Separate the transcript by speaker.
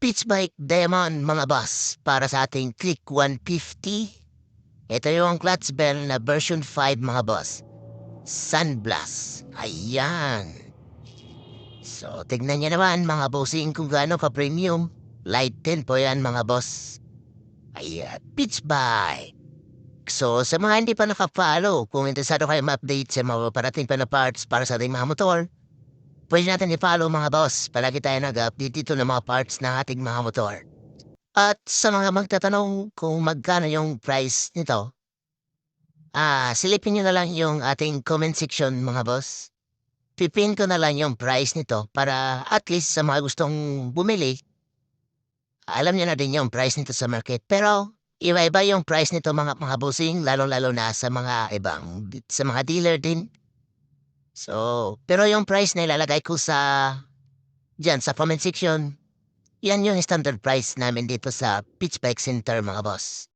Speaker 1: Pitch Bike Demon mga boss para sa ating Click 150. Ito yung clutch bell na version 5 mga boss. Sunblast. Ayan. So, tignan niyo naman mga bossing kung gaano ka-premium. Light 10 po yan mga boss. Ayan, Pitch Bike. So, sa mga hindi pa nakafollow, kung interesado kayo ma-update sa mga parating pa na parts para sa ating mga motor, pwede natin i-follow mga boss. Palagi tayo nag-update dito ng mga parts ng ating mga motor. At sa mga magtatanong kung magkano yung price nito, silipin nyo na lang yung ating comment section mga boss. Pipin ko na lang yung price nito para at least sa mga gustong bumili, alam nyo na din yung price nito sa market. Pero iba-iba yung price nito mga bossing, lalo-lalo na sa mga ibang, sa mga dealer din. So, pero yung price na ilalagay ko diyan sa comment section, yan yung standard price namin dito sa Pitch Bike Center mga boss.